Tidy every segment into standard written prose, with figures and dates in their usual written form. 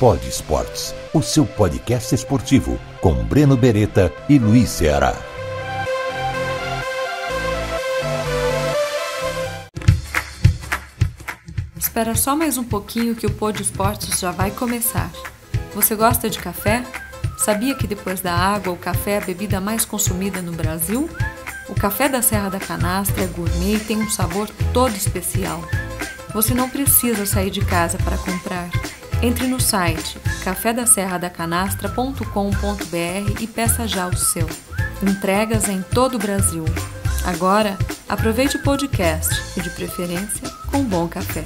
Pod Esportes, o seu podcast esportivo, com Breno Beretta e Luiz Ceará. Espera só mais um pouquinho que o Pod Esportes já vai começar. Você gosta de café? Sabia que depois da água, o café é a bebida mais consumida no Brasil? O café da Serra da Canastra é gourmet e tem um sabor todo especial. Você não precisa sair de casa para comprar. Entre no site cafedaserradacanastra.com.br e peça já o seu. Entregas em todo o Brasil. Agora, aproveite o podcast e, de preferência, com bom café.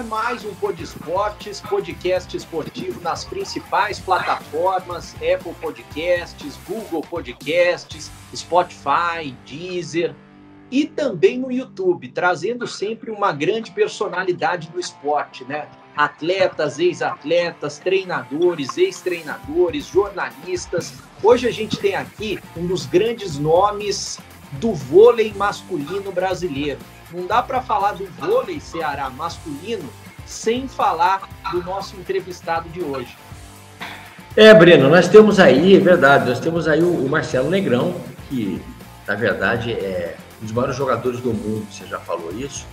Mais um Pod Esportes, podcast esportivo nas principais plataformas, Apple Podcasts, Google Podcasts, Spotify, Deezer e também no YouTube, trazendo sempre uma grande personalidade do esporte, né? Atletas, ex-atletas, treinadores, ex-treinadores, jornalistas. Hoje a gente tem aqui um dos grandes nomes do vôlei masculino brasileiro. Não dá para falar do vôlei Ceará masculino sem falar do nosso entrevistado de hoje. Breno, nós temos aí, é verdade, nós temos aí o Marcelo Negrão, que na verdade é um dos maiores jogadores do mundo, você já falou isso,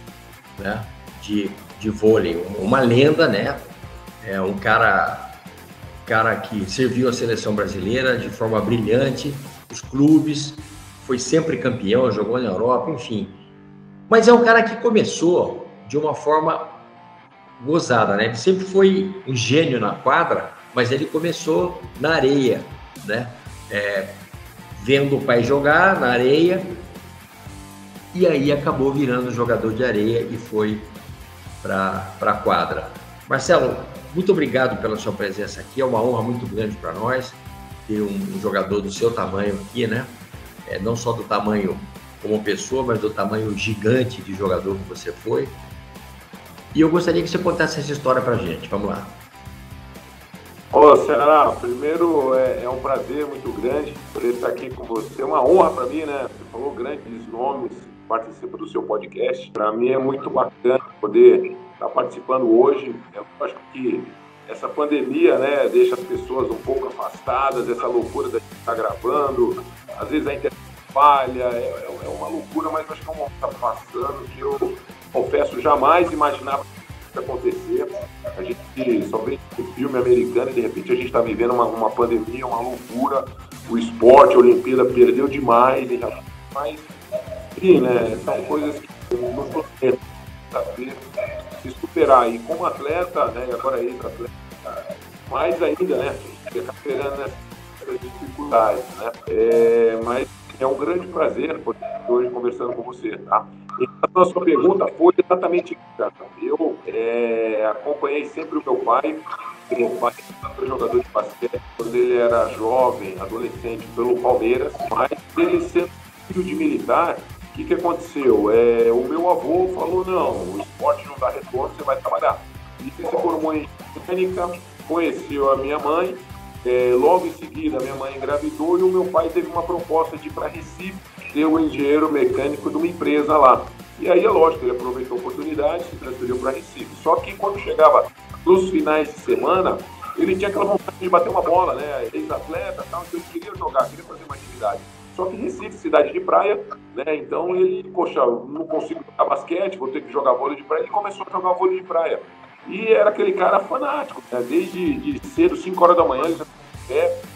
né? De vôlei, uma lenda, né? É um cara que serviu a seleção brasileira de forma brilhante, os clubes, foi sempre campeão, jogou na Europa, enfim. Mas é um cara que começou de uma forma gozada, né? Ele sempre foi um gênio na quadra, mas ele começou na areia, né? Vendo o pai jogar na areia, e aí acabou virando jogador de areia e foi para a quadra. Marcelo, muito obrigado pela sua presença aqui, é uma honra muito grande para nós ter um jogador do seu tamanho aqui, né? Não só do tamanho como pessoa, mas do tamanho gigante de jogador que você foi. E eu gostaria que você contasse essa história pra gente. Vamos lá. Ô, Ceará, primeiro é um prazer muito grande poder estar aqui com você. É uma honra para mim, né? Você falou grandes nomes, participa do seu podcast. Para mim é muito bacana poder estar participando hoje. Eu acho que essa pandemia, né, deixa as pessoas um pouco afastadas, essa loucura da gente estar gravando. Às vezes a internet falha, é uma loucura, mas acho que é um momento que está passando que eu confesso, jamais imaginava que isso ia acontecer. A gente só vê um filme americano e de repente a gente está vivendo uma pandemia, uma loucura. O esporte, a Olimpíada perdeu demais, mas enfim, né, são coisas que no planeta se superar. E como atleta, né, agora ex-atleta, mais ainda, né, a gente fica pegando nessas dificuldades, né, mas é um grande prazer poder estar hoje conversando com você, tá? Então, a sua pergunta foi exatamente isso. Eu acompanhei sempre o meu pai. Meu pai foi jogador de basquete quando ele era jovem, adolescente, pelo Palmeiras. Mas ele sendo filho de militar, o que aconteceu? O meu avô falou, não, o esporte não dá retorno, você vai trabalhar. Ele se formou em mecânica, conheceu a minha mãe. Logo em seguida, minha mãe engravidou e o meu pai teve uma proposta de ir para Recife ser o engenheiro mecânico de uma empresa lá. E aí, é lógico, ele aproveitou a oportunidade, se transferiu para Recife. Só que quando chegava nos finais de semana, ele tinha aquela vontade de bater uma bola, né? Ex-atleta, tal, então ele queria jogar, queria fazer uma atividade. Só que Recife, cidade de praia, né? Então ele, poxa, não consigo jogar basquete, vou ter que jogar vôlei de praia. Ele começou a jogar vôlei de praia. E era aquele cara fanático, né? Desde cedo, 5 horas da manhã, ele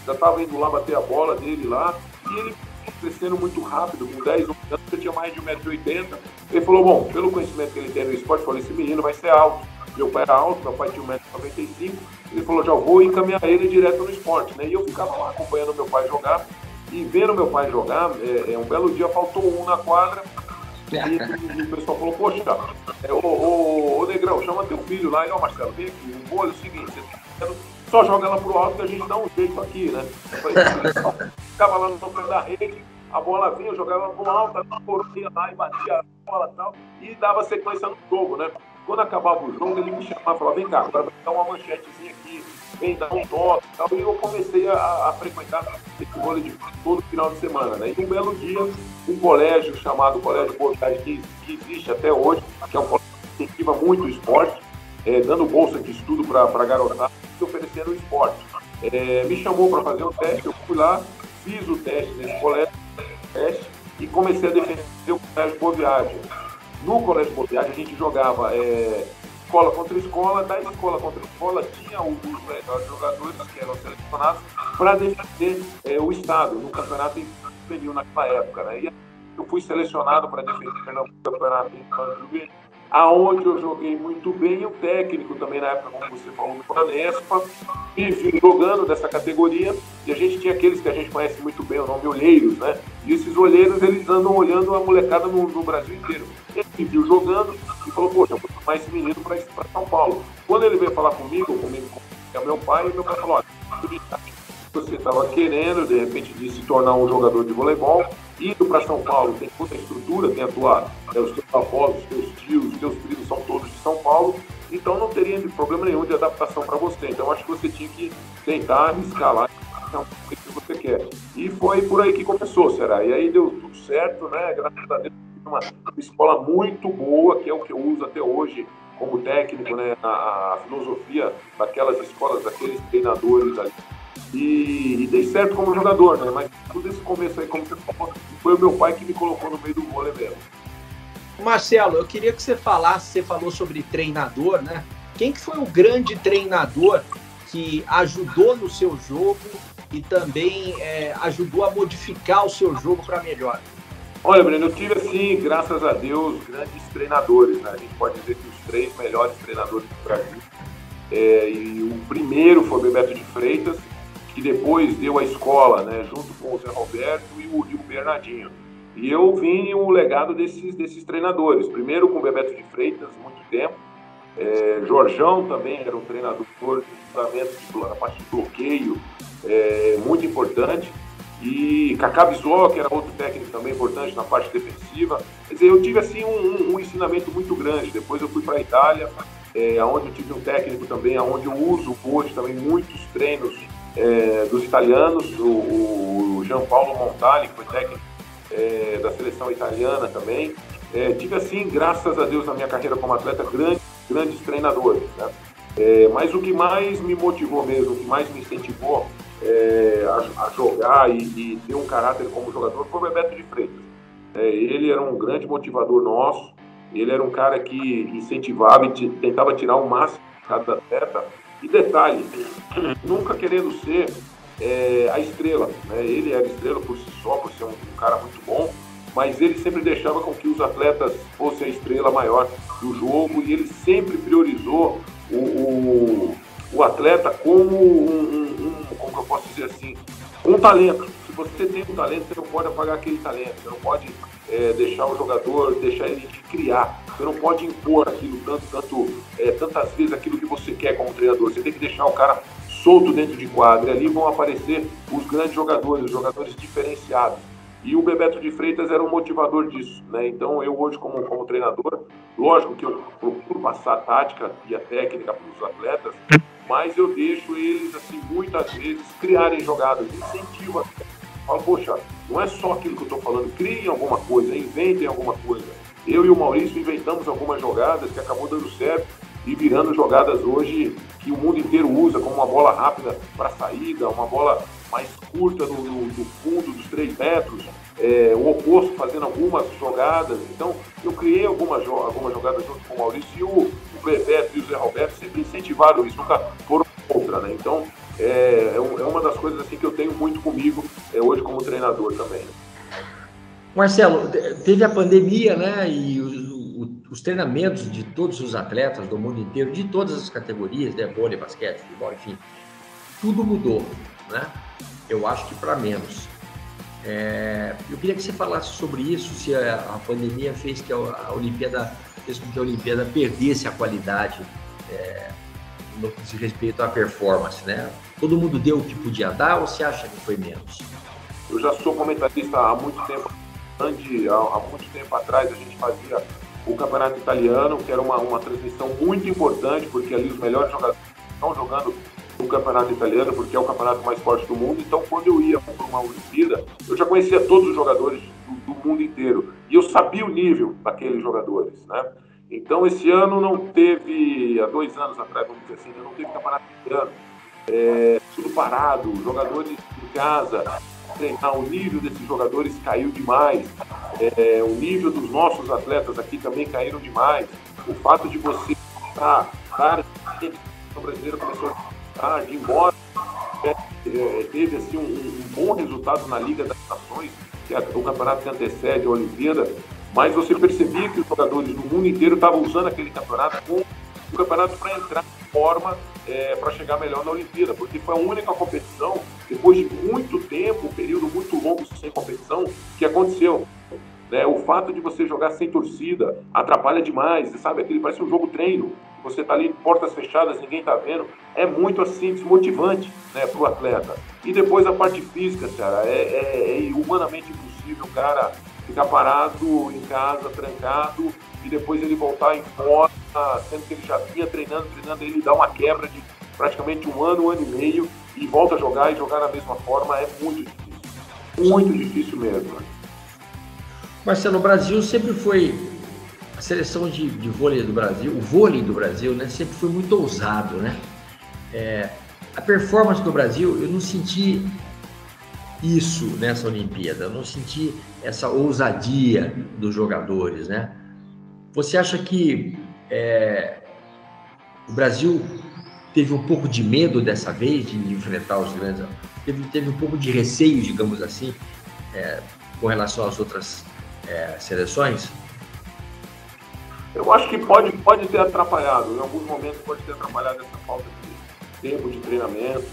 já estava indo lá bater a bola dele lá. E ele crescendo muito rápido, com 10 anos, eu tinha mais de 1,80 m. Ele falou, bom, pelo conhecimento que ele tem no esporte, eu falei, esse menino vai ser alto. Meu pai era alto, meu pai tinha 1,95 m. Ele falou, já vou encaminhar ele direto no esporte, né? E eu ficava lá acompanhando meu pai jogar. E vendo meu pai jogar, um belo dia faltou um na quadra. E o pessoal falou, poxa, ô Negrão, chama teu filho lá. E, ó, Marcelo, vem aqui, o vôlei é o seguinte, só joga ela pro alto que a gente dá um jeito aqui, né? Eu falei, ficava lá no topo da rede, a bola vinha, eu jogava pro alto, a coroinha lá e batia a bola e tal, e dava sequência no jogo, né? Quando acabava o jogo, ele me chamava e falava, vem cá, agora vai dar uma manchetezinha aqui, vem dar um toque e tal. E eu comecei a frequentar esse vôlei de todo final de semana, né? E um belo dia, um colégio chamado Colégio Boa Viagem, que existe até hoje, que é um colégio que incentiva muito o esporte, dando bolsa de estudo para garotada, oferecendo o esporte. Me chamou para fazer um teste, eu fui lá, fiz o teste nesse colégio, e comecei a defender o Colégio Boa Viagem. No Colégio Boa Viagem a gente jogava escola contra escola, da escola contra escola tinha os melhores jogadores que eram selecionados para defender o estado no campeonato juvenil naquela época, né? E eu fui selecionado para defender o campeonato juvenil, aonde eu joguei muito bem, e o técnico também na época, como você falou, no Nespa, me viu jogando dessa categoria, e a gente tinha aqueles que a gente conhece muito bem, o nome olheiros, né? E esses olheiros, eles andam olhando a molecada no Brasil inteiro. Ele me viu jogando e falou, poxa, eu vou chamar esse menino para São Paulo. Quando ele veio falar comigo é meu pai falou, olha, você estava querendo, de repente, de se tornar um jogador de voleibol, indo para São Paulo, tem toda a estrutura, tem os teus avós, os teus tios, os teus primos são todos de São Paulo, então não teria problema nenhum de adaptação para você. Então acho que você tinha que tentar escalar o que você quer. E foi por aí que começou, será? E aí deu tudo certo, né? Graças a Deus, uma escola muito boa, que é o que eu uso até hoje como técnico, né? A filosofia daquelas escolas, daqueles treinadores ali. E dei certo como jogador, né? Mas tudo esse começo aí, como você falou, foi o meu pai que me colocou no meio do vôlei mesmo. Marcelo, eu queria que você falasse, você falou sobre treinador, né? Quem que foi o grande treinador que ajudou no seu jogo e também ajudou a modificar o seu jogo para melhor? Olha, Breno, eu tive, assim, graças a Deus, grandes treinadores, né? A gente pode dizer que os 3 melhores treinadores do Brasil. E o primeiro foi o Bebeto de Freitas, que depois deu a escola, né, junto com o Zé Roberto e o Bernardinho. E eu vim o legado desses treinadores. Primeiro com o Bebeto de Freitas, muito tempo. Jorjão também era um treinador de fundamento na parte de bloqueio, muito importante. E Cacá Bisó, que era outro técnico também importante na parte defensiva. Quer dizer, eu tive assim um ensinamento muito grande. Depois eu fui para a Itália, onde eu tive um técnico também, onde eu uso hoje também muitos treinos dos italianos, o Gianpaolo Montali, que foi técnico da seleção italiana também. Tive assim, graças a Deus, na minha carreira como atleta, grandes treinadores, né? Mas o que mais me motivou mesmo, o que mais me incentivou a jogar e ter um caráter como jogador foi o Bebeto de Freitas. Ele era um grande motivador nosso, ele era um cara que incentivava e tentava tirar o máximo de cada atleta. E detalhe, nunca querendo ser a estrela, né? Ele era estrela por si só, por ser um cara muito bom, mas ele sempre deixava com que os atletas fossem a estrela maior do jogo, e ele sempre priorizou o atleta como como que eu posso dizer assim, um talento. Se você tem um talento, você não pode apagar aquele talento, você não pode deixar o jogador, deixar ele criar, você não pode impor aquilo tantas vezes aquilo que você quer como treinador, você tem que deixar o cara solto dentro de quadra, e ali vão aparecer os grandes jogadores, os jogadores diferenciados. E o Bebeto de Freitas era um motivador disso, né? Então eu hoje como treinador, lógico que eu procuro passar a tática e a técnica para os atletas, mas eu deixo eles, assim, muitas vezes criarem jogadas, incentivo. Falo, poxa, não é só aquilo que eu estou falando, criem alguma coisa, inventem alguma coisa. Eu e o Maurício inventamos algumas jogadas que acabou dando certo e virando jogadas hoje que o mundo inteiro usa, como uma bola rápida para saída, uma bola mais curta no fundo dos 3 metros, o oposto fazendo algumas jogadas. Então, eu criei algumas jogadas junto com o Maurício, e o Bebeto e o Zé Roberto sempre incentivaram isso, nunca foram contra, né? Então, é uma das coisas assim que eu tenho muito comigo hoje como treinador também. Marcelo, teve a pandemia, né, e os treinamentos de todos os atletas do mundo inteiro, de todas as categorias, né, vôlei, basquete, futebol, enfim, tudo mudou, né? Eu acho que para menos. Eu queria que você falasse sobre isso, se a pandemia fez que a Olimpíada, fez com que a Olimpíada perdesse a qualidade no que diz respeito à performance, né? Todo mundo deu o que podia dar ou você acha que foi menos? Eu já sou comentarista há muito tempo. Há muito tempo atrás a gente fazia o Campeonato Italiano, que era uma transmissão muito importante, porque ali os melhores jogadores estão jogando no Campeonato Italiano, porque é o campeonato mais forte do mundo. Então, quando eu ia para uma Olimpíada, eu já conhecia todos os jogadores do mundo inteiro. E eu sabia o nível daqueles jogadores, né? Então, esse ano não teve, há 2 anos atrás, vamos dizer assim, não teve Campeonato Italiano. Tudo parado, jogadores em casa. O nível desses jogadores caiu demais, o nível dos nossos atletas aqui também caíram demais. O fato de você estar, o brasileiro começou a ir embora, teve assim, um bom resultado na Liga das Nações, que é o campeonato que antecede a Olimpíada, mas você percebia que os jogadores do mundo inteiro estavam usando aquele campeonato como um campeonato para entrar em forma, para chegar melhor na Olimpíada, porque foi a única competição, depois de muito tempo, um período muito longo sem competição, que aconteceu. O fato de você jogar sem torcida atrapalha demais, sabe? Aquele parece um jogo treino, você está ali, portas fechadas, ninguém está vendo, é muito assim desmotivante, né, para o atleta. E depois a parte física, cara, é humanamente impossível o cara ficar parado em casa, trancado, e depois ele voltar em forma, sendo que ele já vinha treinando, ele dá uma quebra de praticamente 1 ano, 1 ano e meio, e volta a jogar e jogar na mesma forma, é muito difícil mesmo. Né? Marcelo, o Brasil sempre foi, a seleção de vôlei do Brasil, o vôlei do Brasil, né, sempre foi muito ousado, né? A performance do Brasil, eu não senti isso nessa Olimpíada, eu não senti essa ousadia dos jogadores, né? Você acha que o Brasil teve um pouco de medo dessa vez de enfrentar os grandes? Teve um pouco de receio, digamos assim, com relação às outras seleções? Eu acho que pode ter atrapalhado, em alguns momentos pode ter atrapalhado essa falta de tempo de treinamento,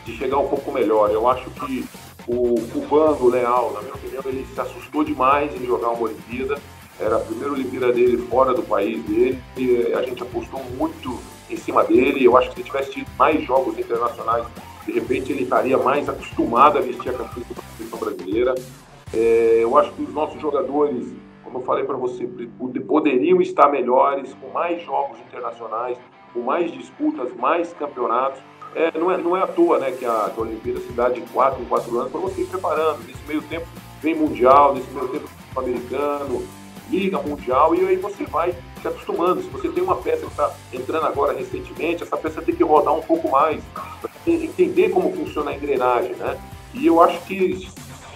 de chegar um pouco melhor. Eu acho que o cubano, o Leal, na minha opinião, ele se assustou demais em jogar uma Olimpíada. Era a primeira Olimpíada dele fora do país dele, e a gente apostou muito em cima dele. Eu acho que se tivesse tido mais jogos internacionais, de repente ele estaria mais acostumado a vestir a camisa da seleção brasileira. Eu acho que os nossos jogadores, como eu falei para você, poderiam estar melhores, com mais jogos internacionais, com mais disputas, mais campeonatos. Não é à toa, né, que a Olimpíada se dá de 4 em 4 anos para você ir preparando. Nesse meio tempo vem Mundial, nesse meio tempo americano, Liga Mundial, e aí você vai se acostumando. Se você tem uma peça que está entrando agora recentemente, essa peça tem que rodar um pouco mais, para entender como funciona a engrenagem, né? E eu acho que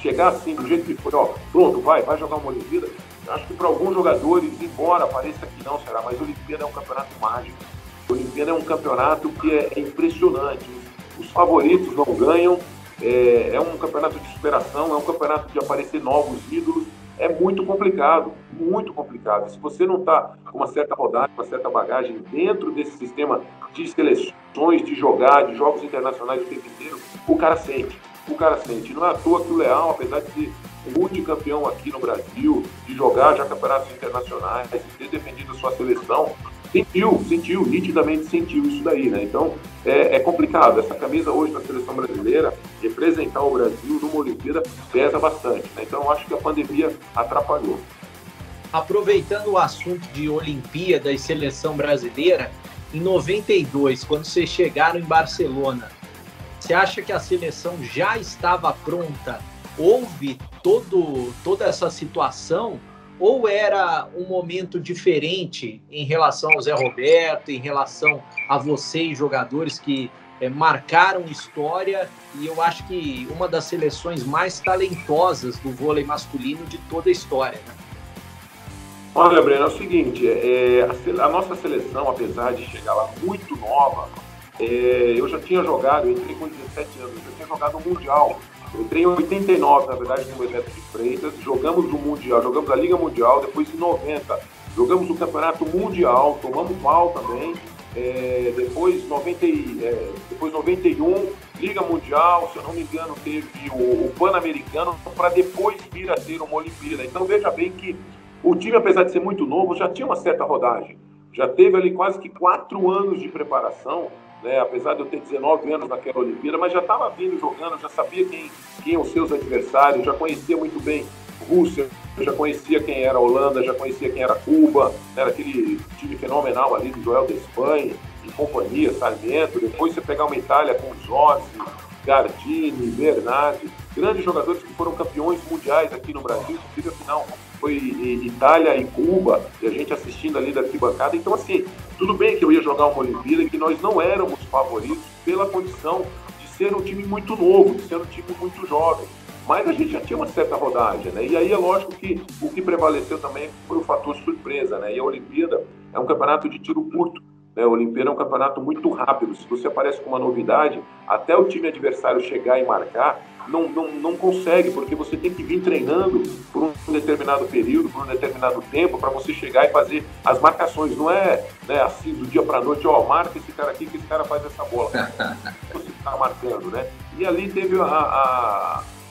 chegar assim, do jeito que foi, pronto, vai jogar uma Olimpíada, eu acho que para alguns jogadores, embora pareça que não será, mas a Olimpíada é um campeonato mágico. A Olimpíada é um campeonato que é impressionante. Os favoritos não ganham, é um campeonato de superação, é um campeonato de aparecer novos ídolos. É muito complicado, muito complicado. Se você não está com uma certa rodagem, uma certa bagagem dentro desse sistema de seleções, de jogar, de jogos internacionais o tempo inteiro, o cara sente. Não é à toa que o Leal, apesar de ser multicampeão aqui no Brasil, de jogar já campeonatos internacionais, de ter defendido a sua seleção, nitidamente sentiu isso daí, né? Então, é complicado. Essa camisa hoje da seleção brasileira, representar o Brasil numa Olimpíada, pesa bastante, né? Então, eu acho que a pandemia atrapalhou. Aproveitando o assunto de Olimpíada e seleção brasileira, em 92, quando vocês chegaram em Barcelona, você acha que a seleção já estava pronta? Houve toda essa situação? Ou era um momento diferente em relação ao Zé Roberto, em relação a vocês, jogadores que marcaram história, e eu acho que uma das seleções mais talentosas do vôlei masculino de toda a história, né? Olha, Breno, é o seguinte, a nossa seleção, apesar de chegar lá muito nova, eu já tinha jogado, eu entrei com 17 anos, eu já tinha jogado o Mundial. Eu entrei em 89, na verdade, com o Bebeto de Freitas, jogamos o Mundial, jogamos a Liga Mundial, depois em 90 jogamos o Campeonato Mundial, tomamos pau também, depois 91 e Liga Mundial, se eu não me engano, teve o Pan-Americano, para depois vir a ter uma Olimpíada. Então veja bem que o time, apesar de ser muito novo, já tinha uma certa rodagem. Já teve ali quase que 4 anos de preparação, né? Apesar de eu ter 19 anos naquela Olimpíada, mas já estava vindo jogando, já sabia quem os seus adversários, já conhecia muito bem Rússia, já conhecia quem era a Holanda, já conhecia quem era Cuba, era aquele time fenomenal ali do Joel Despagne e companhia, Sarmiento. Depois você pegar uma Itália com Zorzi, Gardini, Bernardi, grandes jogadores que foram campeões mundiais aqui no Brasil, inclusive a final foi Itália e Cuba, e a gente assistindo ali da arquibancada. Então, assim, tudo bem que eu ia jogar uma Olimpíada e que nós não éramos favoritos pela condição de ser um time muito novo, de ser um time muito jovem. Mas a gente já tinha uma certa rodagem, né? E aí é lógico que o que prevaleceu também foi o fator surpresa, né? E a Olimpíada é um campeonato de tiro curto, né? A Olimpíada é um campeonato muito rápido. Se você aparece com uma novidade, até o time adversário chegar e marcar, não consegue, porque você tem que vir treinando por um determinado período, por um determinado tempo, para você chegar e fazer as marcações. Não é, né, assim, do dia para a noite, marca esse cara aqui que esse cara faz essa bola. Você está marcando, né? E ali teve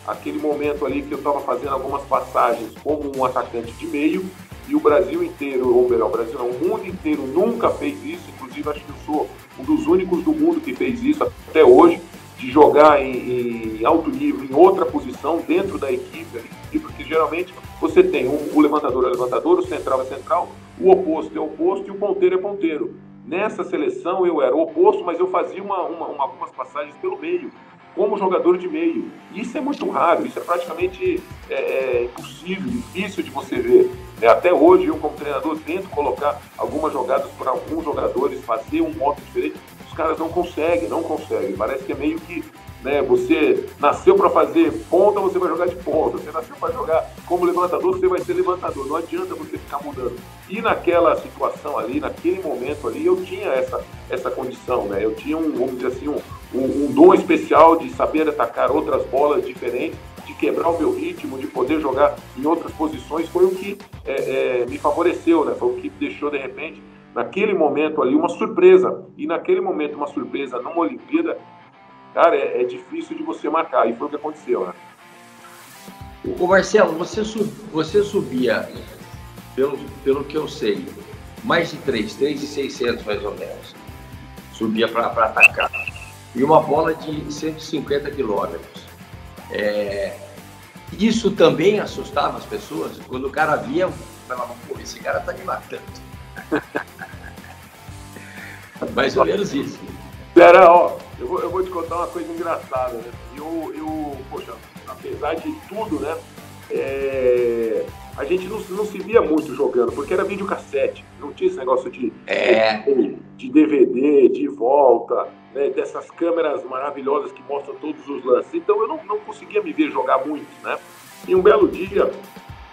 aquele momento ali que eu estava fazendo algumas passagens como um atacante de meio, e o Brasil inteiro, ou melhor, o Brasil não, o mundo inteiro nunca fez isso. Inclusive acho que eu sou um dos únicos do mundo que fez isso até hoje, de jogar em alto nível, em outra posição dentro da equipe, porque geralmente você tem o levantador é levantador, o central é central, o oposto é oposto e o ponteiro é ponteiro. Nessa seleção eu era o oposto, mas eu fazia algumas passagens pelo meio, como jogador de meio. Isso é muito raro, isso é praticamente impossível, difícil de você ver. Até hoje, eu como treinador tento colocar algumas jogadas por alguns jogadores, fazer um modo diferente. Os caras não conseguem. Parece que é meio que, né, você nasceu para fazer ponta, você vai jogar de ponta. Você nasceu para jogar como levantador, você vai ser levantador. Não adianta você ficar mudando. E naquela situação ali, naquele momento ali, eu tinha essa condição, né? Eu tinha vamos dizer assim, um dom especial de saber atacar outras bolas diferentes, de quebrar o meu ritmo, de poder jogar em outras posições. Foi o que me favoreceu, né? Foi o que deixou, de repente, naquele momento ali, uma surpresa. E naquele momento, uma surpresa numa Olimpíada, cara, é difícil de você marcar. E foi o que aconteceu, né? Ô Marcelo, você subia, pelo que eu sei, mais de 3.600 mais ou menos. Subia para atacar. E uma bola de 150 quilômetros. Isso também assustava as pessoas? Quando o cara via, falava, pô, esse cara tá me matando. Mais ou menos isso. Pera, eu vou te contar uma coisa engraçada, né? Poxa, apesar de tudo, né? A gente não se via muito jogando, porque era videocassete. Não tinha esse negócio de DVD, de volta, né? Dessas câmeras maravilhosas que mostram todos os lances. Então eu não conseguia me ver jogar muito, né? E um belo dia,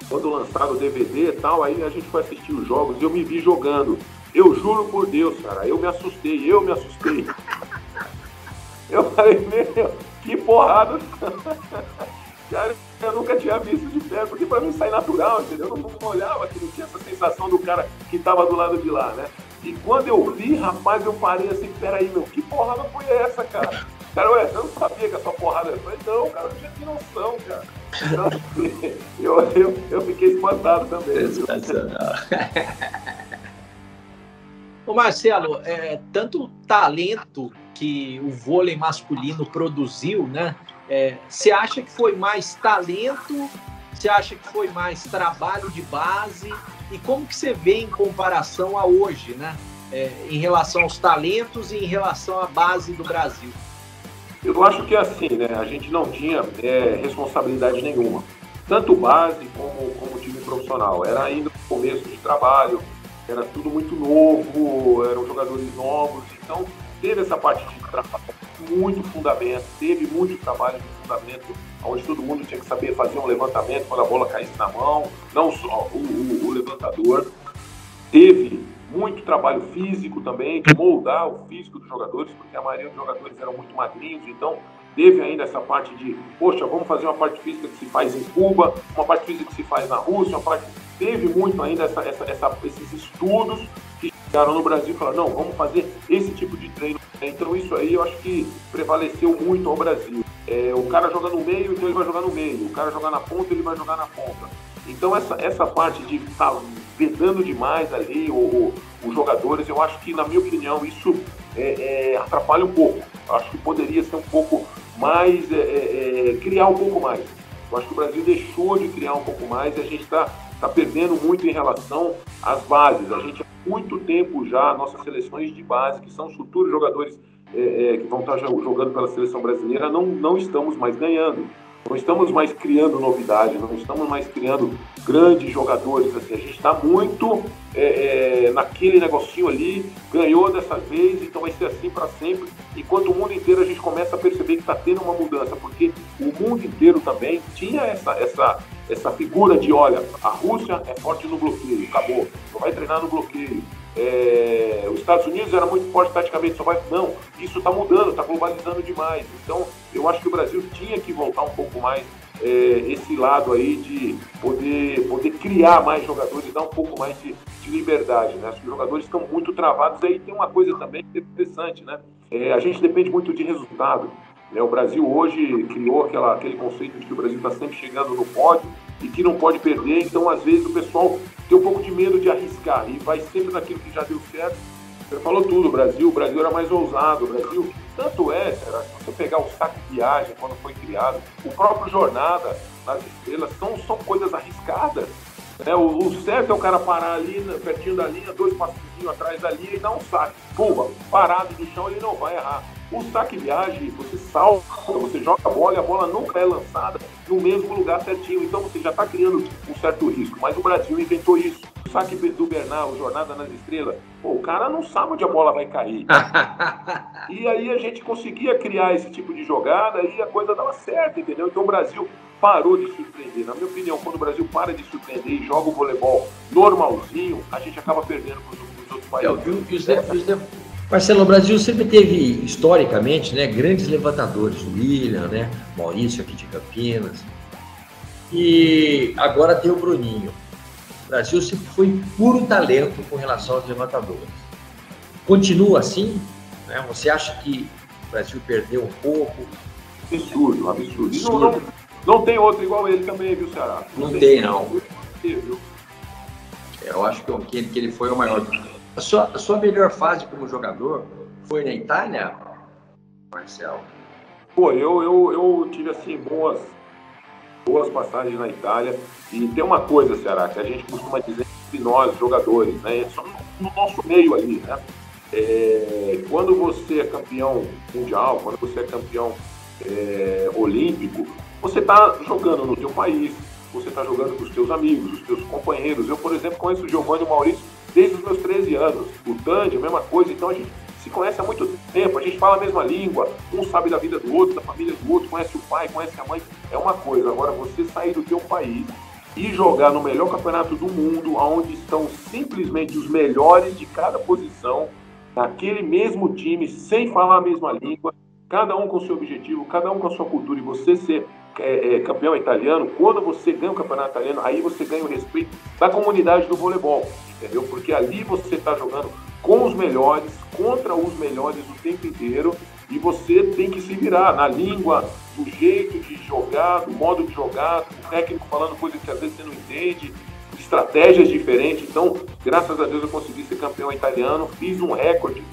quando lançaram o DVD e tal, aí a gente foi assistir os jogos e eu me vi jogando. Eu juro por Deus, cara, eu me assustei. Eu falei, meu, que porrada. Cara, eu nunca tinha visto de perto, porque pra mim sai natural, entendeu? Eu não olhava, que não tinha essa sensação do cara que tava do lado de lá, né? E quando eu vi, rapaz, eu parei assim, peraí, meu, que porrada foi essa, cara? Cara, ué, eu não sabia que essa porrada era. Eu falei, não, cara, eu não tinha noção, cara. Então, eu fiquei espantado também. Sensacional. Ô Marcelo, tanto talento que o vôlei masculino produziu, né? Você acha que foi mais talento? Você acha que foi mais trabalho de base? E como que você vê em comparação a hoje, né? Em relação aos talentos e em relação à base do Brasil? Eu acho que assim, né? A gente não tinha responsabilidade nenhuma. Tanto base como time profissional. Era ainda o começo de trabalho, era tudo muito novo, eram jogadores novos, então teve essa parte de trabalho, muito fundamento, teve muito trabalho de fundamento, onde todo mundo tinha que saber fazer um levantamento quando a bola caísse na mão, não só o levantador. Teve muito trabalho físico também, de moldar o físico dos jogadores, porque a maioria dos jogadores eram muito magrinhos, então teve ainda essa parte de, poxa, vamos fazer uma parte física que se faz em Cuba, uma parte física que se faz na Rússia, teve muito ainda esses estudos que chegaram no Brasil e falaram, não, vamos fazer esse tipo de treino Então isso aí eu acho que prevaleceu muito ao Brasil. O cara joga no meio, então ele vai jogar no meio. O cara joga na ponta, ele vai jogar na ponta. Então essa parte de estar vedando demais ali os jogadores, eu acho que, na minha opinião, isso atrapalha um pouco. Eu acho que poderia ser um pouco mais, criar um pouco mais. Eu acho que o Brasil deixou de criar um pouco mais e a gente está perdendo muito em relação às bases. A gente há muito tempo já, nossas seleções de base, que são os futuros jogadores que vão estar jogando pela seleção brasileira, não estamos mais ganhando. Não estamos mais criando novidade, não estamos mais criando grandes jogadores. Assim, a gente está muito naquele negocinho ali, ganhou dessa vez, então vai ser assim para sempre. Enquanto o mundo inteiro a gente começa a perceber que está tendo uma mudança, porque o mundo inteiro também tinha essa figura de, olha, a Rússia é forte no bloqueio, acabou, só vai treinar no bloqueio. Os Estados Unidos era muito forte taticamente, não, isso está mudando, está globalizando demais. Então eu acho que o Brasil tinha que voltar um pouco mais esse lado aí de poder criar mais jogadores, dar um pouco mais de liberdade, né? Os jogadores estão muito travados. Aí tem uma coisa também interessante, né? A gente depende muito de resultado, né? O Brasil hoje criou aquele conceito de que o Brasil está sempre chegando no pódio e que não pode perder, então às vezes o pessoal tem um pouco de medo de arriscar e vai sempre naquilo que já deu certo. Você falou tudo, o Brasil era mais ousado, o Brasil, tanto se você pegar o saque de viagem quando foi criado, o próprio Jornada nas Estrelas, são coisas arriscadas, né? O certo é o cara parar ali, pertinho da linha, 2 passinhos atrás da linha e dar um saque, pumba, parado no chão, ele não vai errar. O saque viagem, você salta, você joga a bola e a bola nunca é lançada no mesmo lugar certinho. Então você já está criando um certo risco. Mas o Brasil inventou isso. O saque do Bernal, o Jornada nas Estrelas, o cara não sabe onde a bola vai cair. E aí a gente conseguia criar esse tipo de jogada e a coisa dava certo, entendeu? Então o Brasil parou de surpreender. Na minha opinião, quando o Brasil para de surpreender e joga o voleibol normalzinho, a gente acaba perdendo para os outros países. Marcelo, o Brasil sempre teve, historicamente, né, grandes levantadores, o William, né, Maurício aqui de Campinas, e agora tem o Bruninho. O Brasil sempre foi puro talento com relação aos levantadores. Continua assim? Né? Você acha que o Brasil perdeu um pouco? Absurdo. Não tem outro igual ele também, viu, Ceará? Não tem, não. Eu acho que ele foi o maior. A sua melhor fase como jogador foi na Itália, Marcelo? Pô, eu tive, assim, boas passagens na Itália. E tem uma coisa, Ceará, que a gente costuma dizer entre nós, jogadores, né? Só no nosso meio ali, né? Quando você é campeão mundial, quando você é campeão olímpico, você está jogando no teu país, você está jogando com os teus amigos, os teus companheiros. Eu, por exemplo, conheço o Giovanni e o Maurício desde os meus 13 anos. O Tandy, a mesma coisa. Então a gente se conhece há muito tempo, a gente fala a mesma língua, um sabe da vida do outro, da família do outro, conhece o pai, conhece a mãe. É uma coisa. Agora, você sair do teu país e jogar no melhor campeonato do mundo, onde estão simplesmente os melhores de cada posição, naquele mesmo time, sem falar a mesma língua, cada um com o seu objetivo, cada um com a sua cultura, e você ser campeão italiano, quando você ganha o campeonato italiano, aí você ganha o respeito da comunidade do voleibol, entendeu? Porque ali você está jogando com os melhores, contra os melhores o tempo inteiro, e você tem que se virar na língua, do jeito de jogar, do modo de jogar, o técnico falando coisas que às vezes você não entende, estratégias diferentes. Então, graças a Deus eu consegui ser campeão italiano, fiz um recorde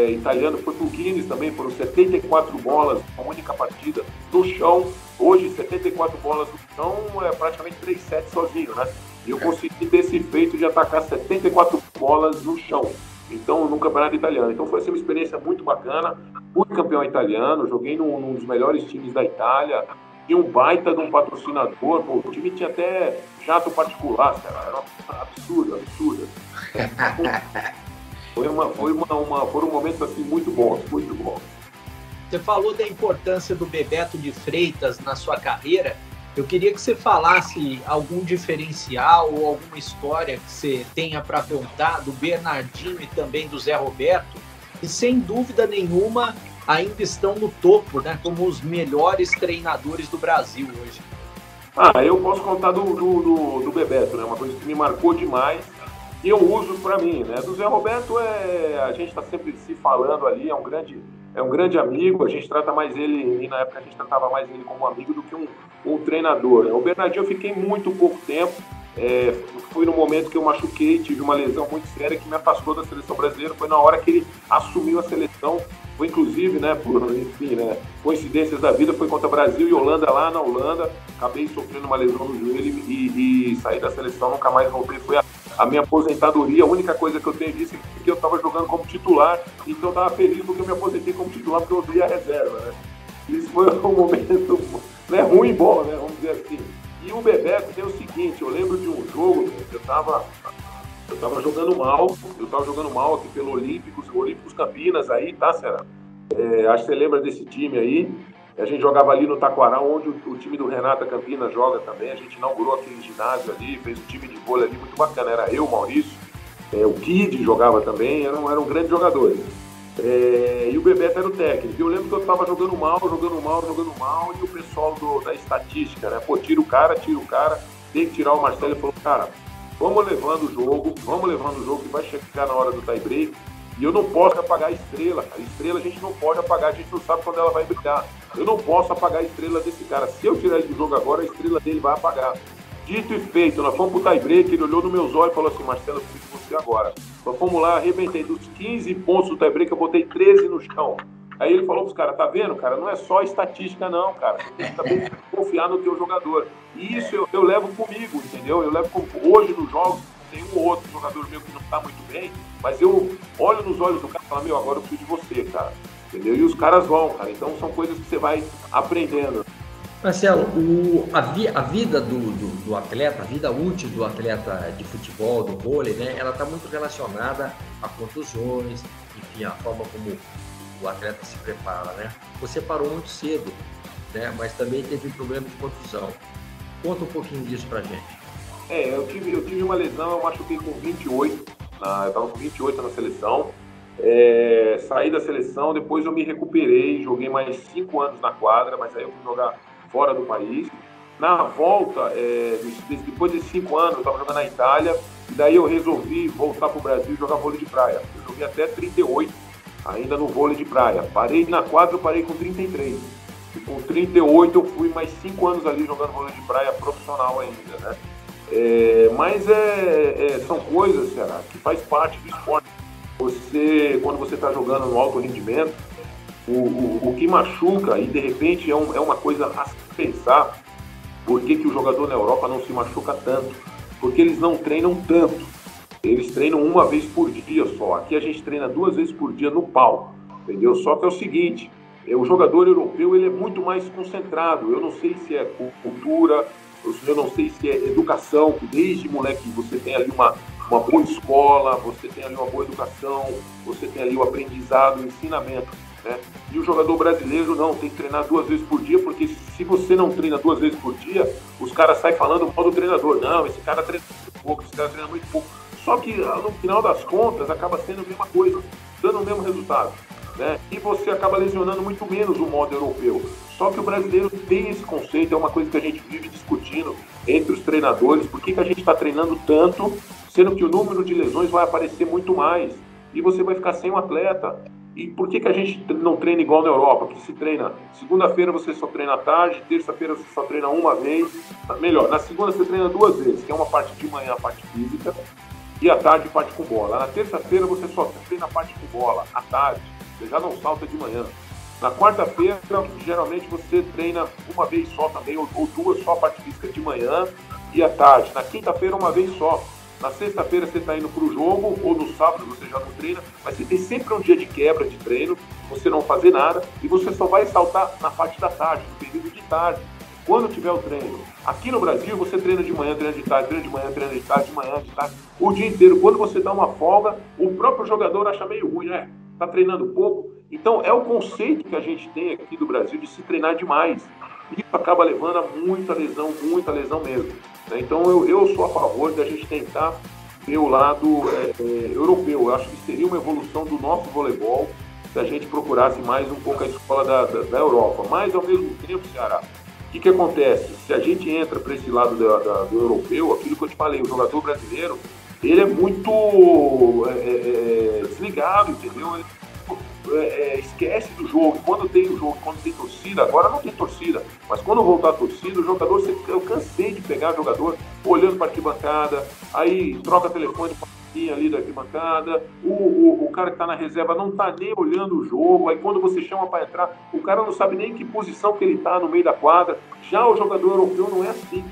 italiano, foi pro Guinness também, foram 74 bolas, a única partida no chão. Hoje, 74 bolas no chão é praticamente 3 sets sozinho, né? E eu consegui ter esse feito de atacar 74 bolas no chão, então, no campeonato italiano. Então foi assim, uma experiência muito bacana. Fui campeão italiano, joguei num dos melhores times da Itália, tinha um baita de um patrocinador, pô, o time tinha até jato particular, cara, era absurdo. Foram momentos assim muito bons. Você falou da importância do Bebeto de Freitas na sua carreira. Eu queria que você falasse algum diferencial ou alguma história que você tenha para contar do Bernardinho e também do Zé Roberto, que sem dúvida nenhuma ainda estão no topo, né, como os melhores treinadores do Brasil hoje. Eu posso contar do Bebeto, né? Uma coisa que me marcou demais e eu uso para mim, né? Do Zé Roberto, a gente está sempre se falando ali, é um grande amigo, a gente trata mais ele, e na época a gente tratava mais ele como um amigo do que um treinador, né? O Bernardinho eu fiquei muito pouco tempo, foi no momento que eu machuquei, tive uma lesão muito séria que me afastou da seleção brasileira, foi na hora que ele assumiu a seleção, foi inclusive, né, enfim, né, coincidências da vida, foi contra Brasil e Holanda lá na Holanda, acabei sofrendo uma lesão no joelho e saí da seleção, nunca mais voltei, foi a minha aposentadoria, a única coisa que eu tenho disso é que eu estava jogando como titular, então eu estava feliz porque eu me aposentei como titular, porque eu usei a reserva, né. Isso foi um momento, né, ruim e bom, né, vamos dizer assim. E o Bebeto tem o seguinte, eu lembro de um jogo, eu tava jogando mal aqui pelo Olímpicos Campinas aí, tá, Será? Acho que você lembra desse time aí. A gente jogava ali no Taquaral, onde o time do Renata Campinas joga também. A gente inaugurou aquele ginásio ali, fez um time de vôlei ali muito bacana. Era eu, o Maurício, o Kid jogava também, eram grandes jogadores. E o Bebeto era o técnico. Eu lembro que eu estava jogando mal, e o pessoal da estatística, né? Pô, tira o cara, tem que tirar o Marcelo. Ele falou, cara, vamos levando o jogo, que vai chegar na hora do tie break, e eu não posso apagar a estrela. A estrela a gente não pode apagar, a gente não sabe quando ela vai brilhar. Eu não posso apagar a estrela desse cara. Se eu tirar ele do jogo agora, a estrela dele vai apagar. Dito e feito, nós fomos pro tie break, ele olhou nos meus olhos e falou assim, Marcelo, eu preciso de você agora. Nós fomos lá, arrebentei dos 15 pontos do tie break, eu botei 13 no chão. Aí ele falou pros caras, tá vendo, cara, não é só estatística não, cara, você tem que também confiar no teu jogador. E isso eu levo comigo, entendeu? Hoje nos jogos, tem um ou outro jogador meu que não tá muito bem, mas eu olho nos olhos do cara e falo, meu, agora eu preciso de você, cara, entendeu? E os caras vão, cara, então são coisas que você vai aprendendo. Marcelo, a vida do atleta, a vida útil do atleta de futebol, do vôlei, né, ela está muito relacionada a contusões, enfim, a forma como o atleta se prepara, né? Você parou muito cedo, né, mas também teve problema de contusão. Conta um pouquinho disso pra gente. Eu tive uma lesão, eu machuquei com 28, eu estava com 28 na seleção, saí da seleção, depois eu me recuperei, joguei mais 5 anos na quadra, mas aí eu fui jogar fora do país. Na volta, depois de 5 anos, eu estava jogando na Itália, e daí eu resolvi voltar para o Brasil e jogar vôlei de praia. Eu joguei até 38, ainda no vôlei de praia. Parei na quadra, eu parei com 33. E com 38 eu fui mais 5 anos ali jogando vôlei de praia profissional ainda, né? Mas são coisas, Será, que faz parte do esporte. Quando você está jogando no alto rendimento, o que machuca, e de repente é uma coisa a se pensar, por que o jogador na Europa não se machuca tanto? Porque eles não treinam tanto. Eles treinam uma vez por dia só. Aqui a gente treina 2 vezes por dia no pau, entendeu? Só que é o seguinte, o jogador europeu ele é muito mais concentrado. Eu não sei se é cultura, eu não sei se é educação, que desde moleque você tem ali uma boa escola, você tem ali uma boa educação, você tem ali o aprendizado, o ensinamento, né? E o jogador brasileiro não, tem que treinar 2 vezes por dia, porque se você não treina 2 vezes por dia, os caras saem falando mal do treinador. Não, esse cara treina muito pouco, esse cara treina muito pouco. Só que no final das contas acaba sendo a mesma coisa, dando o mesmo resultado, né? E você acaba lesionando muito menos o modo europeu. Só que o brasileiro tem esse conceito, é uma coisa que a gente vive discutindo entre os treinadores, por que a gente está treinando tanto, sendo que o número de lesões vai aparecer muito mais, e você vai ficar sem um atleta. E por que a gente não treina igual na Europa, que se treina, segunda-feira você só treina à tarde, terça-feira você só treina uma vez, melhor, na segunda você treina 2 vezes, que é uma parte de manhã, a parte física, e à tarde parte com bola. Na terça-feira você só treina a parte com bola, à tarde, você já não salta de manhã. Na quarta-feira, geralmente você treina uma vez só também, ou 2 só a parte física de manhã e à tarde. Na quinta-feira, uma vez só. Na sexta-feira você está indo para o jogo, ou no sábado você já não treina, mas você tem sempre um dia de quebra de treino, você não fazer nada, e você só vai saltar na parte da tarde, no período de tarde, quando tiver o treino. Aqui no Brasil, você treina de manhã, treina de tarde, treina de manhã, treina de tarde, de manhã, de tarde, o dia inteiro. Quando você dá uma folga, o próprio jogador acha meio ruim, né? Está treinando pouco. Então, é o conceito que a gente tem aqui do Brasil de se treinar demais. Isso acaba levando a muita lesão mesmo. Então, eu sou a favor da gente tentar ver o lado europeu. Eu acho que seria uma evolução do nosso voleibol se a gente procurasse mais um pouco a escola da Europa. Mas, ao mesmo tempo, Ceará, o que acontece? Se a gente entra para esse lado do europeu, aquilo que eu te falei, o jogador brasileiro, ele é muito desligado, entendeu? Ele esquece do jogo. Quando tem o jogo, quando tem torcida, agora não tem torcida, mas quando voltar a torcida, o jogador, eu cansei de pegar jogador olhando para a arquibancada, aí troca telefone ali da arquibancada, o cara que está na reserva não está nem olhando o jogo, aí quando você chama para entrar, o cara não sabe nem em que posição que ele está no meio da quadra. Já o jogador europeu não é assim.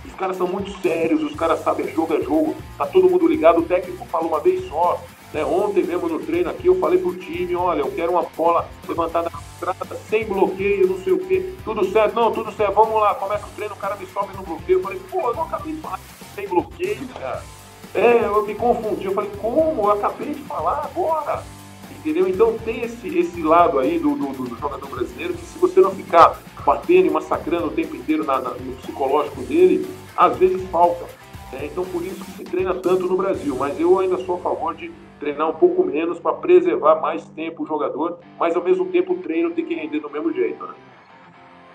Os caras são muito sérios, os caras sabem jogo é jogo, tá todo mundo ligado, o técnico fala uma vez só. Né? Ontem mesmo no treino aqui eu falei pro time, olha, eu quero uma bola levantada na estrada, sem bloqueio, não sei o quê, tudo certo, não, tudo certo, vamos lá, começa o treino, o cara me sobe no bloqueio, eu falei, pô, eu não acabei de falar sem bloqueio, cara. Eu me confundi, eu falei, como? Eu acabei de falar agora, entendeu? Então tem esse lado aí do jogador brasileiro, que se você não ficar batendo e massacrando o tempo inteiro no psicológico dele, às vezes falta. Então por isso que se treina tanto no Brasil, mas eu ainda sou a favor de treinar um pouco menos para preservar mais tempo o jogador, mas ao mesmo tempo o treino tem que render do mesmo jeito, né?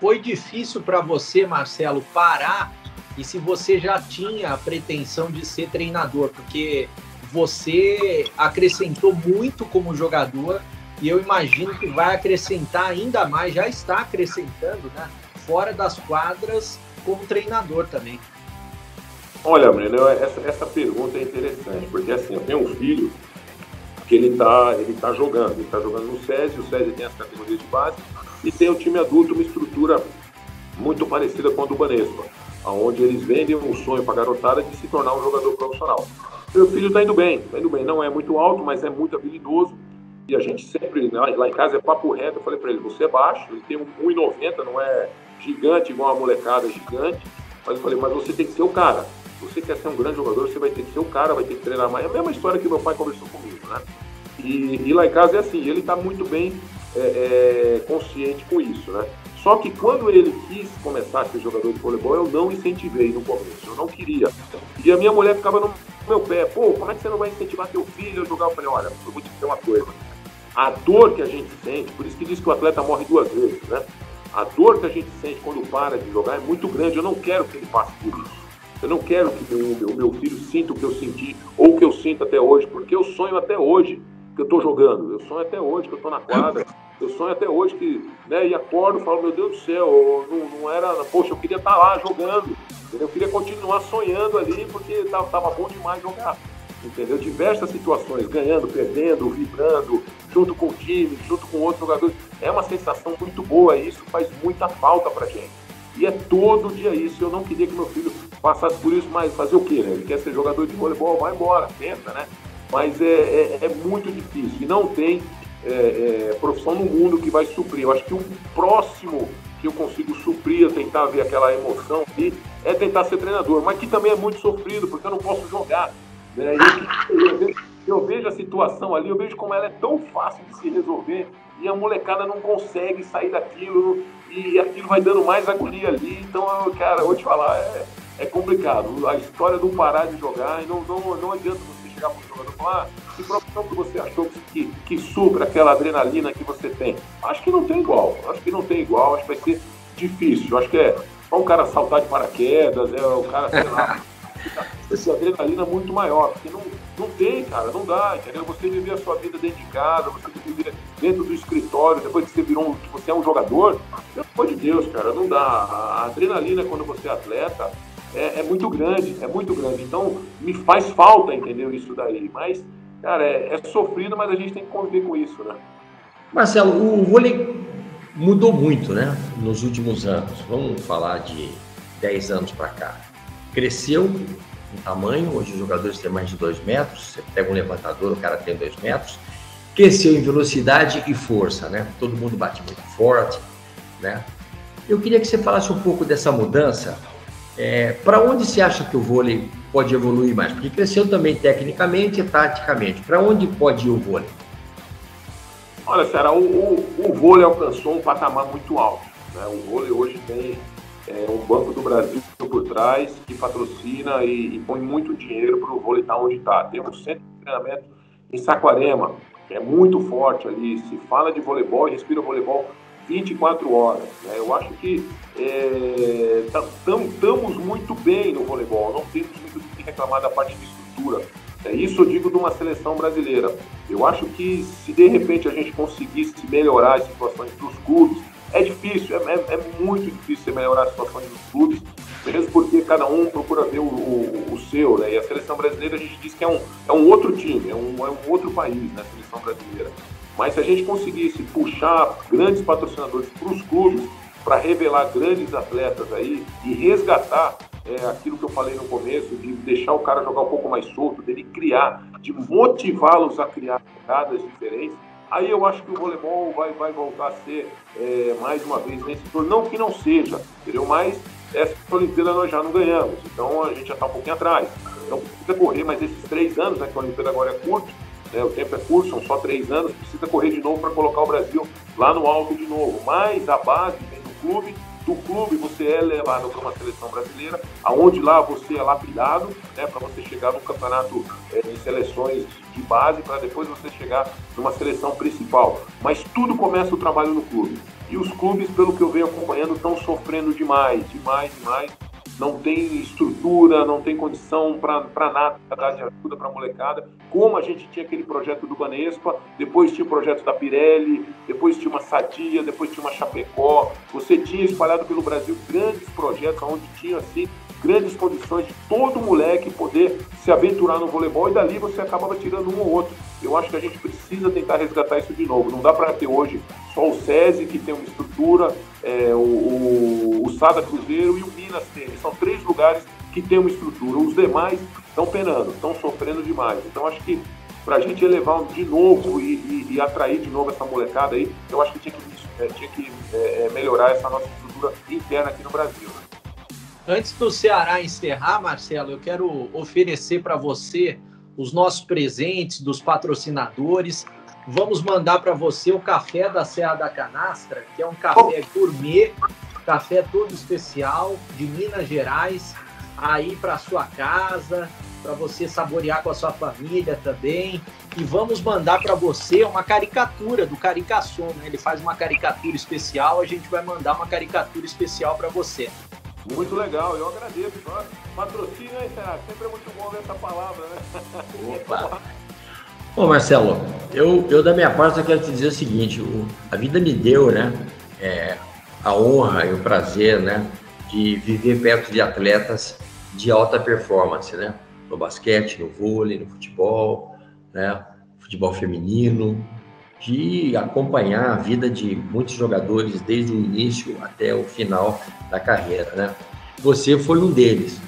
Foi difícil para você, Marcelo, parar, e se você já tinha a pretensão de ser treinador, porque você acrescentou muito como jogador e eu imagino que vai acrescentar ainda mais, já está acrescentando, né, fora das quadras como treinador também. Olha, Breno, essa pergunta é interessante, porque assim, eu tenho um filho que ele tá jogando no SESI, o SESI tem as categorias de base, e tem o time adulto, uma estrutura muito parecida com a do Banespa, onde eles vendem um sonho para a garotada de se tornar um jogador profissional. Meu filho está indo bem, não é muito alto, mas é muito habilidoso, e a gente sempre, lá em casa é papo reto, eu falei para ele, você é baixo, ele tem 1,90, não é gigante igual a molecada gigante, mas eu falei, mas você tem que ser o cara. Se você quer ser um grande jogador, você vai ter que ser o cara, vai ter que treinar mais. É a mesma história que meu pai conversou comigo, né? E lá em casa é assim, ele está muito bem consciente com isso, né? Só que quando ele quis começar a ser jogador de voleibol, eu não incentivei no começo, eu não queria. E a minha mulher ficava no meu pé, pô, como é que você não vai incentivar teu filho a jogar? Eu falei, olha, eu vou te dizer uma coisa, a dor que a gente sente, por isso que diz que o atleta morre 2 vezes, né? A dor que a gente sente quando para de jogar é muito grande, eu não quero que ele passe por isso. Eu não quero que o meu filho sinta o que eu senti ou o que eu sinto até hoje, porque eu sonho até hoje que eu estou jogando, eu sonho até hoje que eu estou na quadra, eu sonho até hoje que, né, e acordo e falo, meu Deus do céu, não era, poxa, eu queria estar lá jogando, entendeu? Eu queria continuar sonhando ali porque estava bom demais jogar, entendeu? Diversas situações, ganhando, perdendo, vibrando, junto com o time, junto com outros jogadores, é uma sensação muito boa e isso faz muita falta pra gente. E é todo dia isso, eu não queria que meu filho passasse por isso, mas fazer o quê, né? Ele quer ser jogador de voleibol, vai embora, tenta, né? Mas é muito difícil, e não tem profissão no mundo que vai suprir. Eu acho que o próximo que eu consigo suprir, tentar ver aquela emoção ali, é tentar ser treinador, mas que também é muito sofrido, porque eu não posso jogar, né? Eu vejo a situação ali, eu vejo como ela é tão fácil de se resolver, e a molecada não consegue sair daquilo, e aquilo vai dando mais agonia ali. Então, cara, eu vou te falar, é complicado. A história do parar de jogar, e não adianta você chegar para o jogador e falar, que profissão que você achou que supra aquela adrenalina que você tem? Acho que não tem igual, acho que vai ser difícil. Acho que é um cara saltar de paraquedas, o cara, sei lá, essa adrenalina muito maior, porque não tem, cara, não dá, entendeu? Você viver a sua vida dentro de casa, você viver dentro do escritório, depois que você é um jogador, pelo amor de Deus, cara, não dá. A adrenalina quando você é atleta é muito grande, então me faz falta, entendeu, isso daí, mas, cara, é sofrido, mas a gente tem que conviver com isso, né? Marcelo, o vôlei mudou muito, né, nos últimos anos, vamos falar de 10 anos para cá. Cresceu em tamanho, hoje os jogadores têm mais de 2 metros, você pega um levantador, o cara tem 2 metros, cresceu em velocidade e força, né? Todo mundo bate muito forte, né? Eu queria que você falasse um pouco dessa mudança, para onde você acha que o vôlei pode evoluir mais? Porque cresceu também tecnicamente e taticamente, para onde pode ir o vôlei? Olha, Ceará, o vôlei alcançou um patamar muito alto, né? O vôlei hoje tem um Banco do Brasil por trás que patrocina e põe muito dinheiro para o vôlei estar onde está. Tem um centro de treinamento em Saquarema, que é muito forte ali, se fala de voleibol e respira voleibol 24 horas. Né? Eu acho que estamos muito bem no voleibol, não temos muito o que reclamar da parte de estrutura. Isso eu digo de uma seleção brasileira. Eu acho que se de repente a gente conseguisse melhorar as situações dos clubes, é difícil, é muito difícil melhorar as situações dos clubes, mesmo porque cada um procura ver o seu, né? E a seleção brasileira a gente diz que é um outro time, é um outro país, né? A seleção brasileira. Mas se a gente conseguisse puxar grandes patrocinadores para os clubes, para revelar grandes atletas aí e resgatar aquilo que eu falei no começo, de deixar o cara jogar um pouco mais solto, dele criar, de motivá-los a criar jogadas diferentes, aí eu acho que o voleibol vai voltar a ser mais uma vez vencedor. Não que não seja, entendeu? Mas essa Olimpíada nós já não ganhamos, então a gente já está um pouquinho atrás. Então precisa correr mais esses 3 anos, né, que a Olimpíada agora é curta, né, o tempo é curto, são só 3 anos, precisa correr de novo para colocar o Brasil lá no alto de novo. Mas a base vem do clube você é levado para uma seleção brasileira, aonde lá você é lapidado, né, para você chegar no campeonato de seleções de base, para depois você chegar numa seleção principal. Mas tudo começa o trabalho no clube. E os clubes, pelo que eu venho acompanhando, estão sofrendo demais. Não tem estrutura, não tem condição para nada, dar de ajuda para a molecada. Como a gente tinha aquele projeto do Banespa, depois tinha o projeto da Pirelli, depois tinha uma Sadia, depois tinha uma Chapecó. Você tinha espalhado pelo Brasil grandes projetos onde tinha assim grandes condições de todo moleque poder se aventurar no voleibol, e dali você acabava tirando um ou outro. Eu acho que a gente precisa tentar resgatar isso de novo. Não dá para ter hoje só o SESI, que tem uma estrutura, o Sada Cruzeiro e o Minas Tênis. São 3 lugares que tem uma estrutura. Os demais estão penando, estão sofrendo demais. Então acho que para a gente elevar de novo e atrair de novo essa molecada aí, eu acho que tinha que melhorar essa nossa estrutura interna aqui no Brasil, né? Antes do Ceará encerrar, Marcelo, eu quero oferecer para você os nossos presentes dos patrocinadores. Vamos mandar para você o café da Serra da Canastra, que é um café gourmet, café todo especial, de Minas Gerais, aí para sua casa, para você saborear com a sua família também. E vamos mandar para você uma caricatura do Caricação, né? Ele faz uma caricatura especial, a gente vai mandar uma caricatura especial para você. Muito legal, eu agradeço. Patrocínio aí, Será? Sempre é muito bom ver essa palavra, né? Opa! Bom, Marcelo, eu da minha parte eu quero te dizer o seguinte, a vida me deu, né, a honra e o prazer, né, de viver perto de atletas de alta performance, né, no basquete, no vôlei, no futebol, né, futebol feminino, de acompanhar a vida de muitos jogadores desde o início até o final da carreira, né. Você foi um deles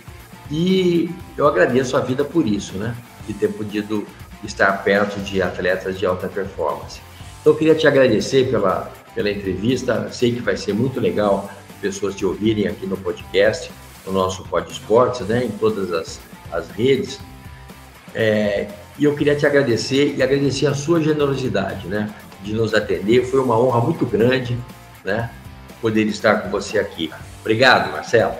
e eu agradeço a vida por isso, né, de ter podido estar perto de atletas de alta performance. Então, eu queria te agradecer pela entrevista. Sei que vai ser muito legal pessoas te ouvirem aqui no podcast, no nosso Pod Esportes, né, em todas as redes. E eu queria te agradecer e agradecer a sua generosidade, né, de nos atender. Foi uma honra muito grande, né, poder estar com você aqui. Obrigado, Marcelo.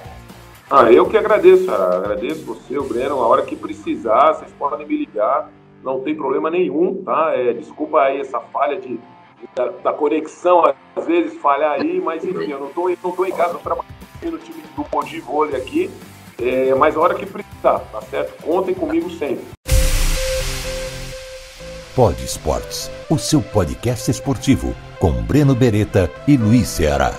Eu que agradeço. Agradeço você, o Breno. A hora que precisar, vocês podem me ligar. Não tem problema nenhum, tá? Desculpa aí essa falha da conexão, às vezes falhar aí, mas enfim, eu não tô em casa, eu trabalho no time do Mogi Vôlei aqui, mas a hora que precisar, tá certo? Contem comigo sempre. Pod Esportes, o seu podcast esportivo, com Breno Beretta e Luiz Ceará.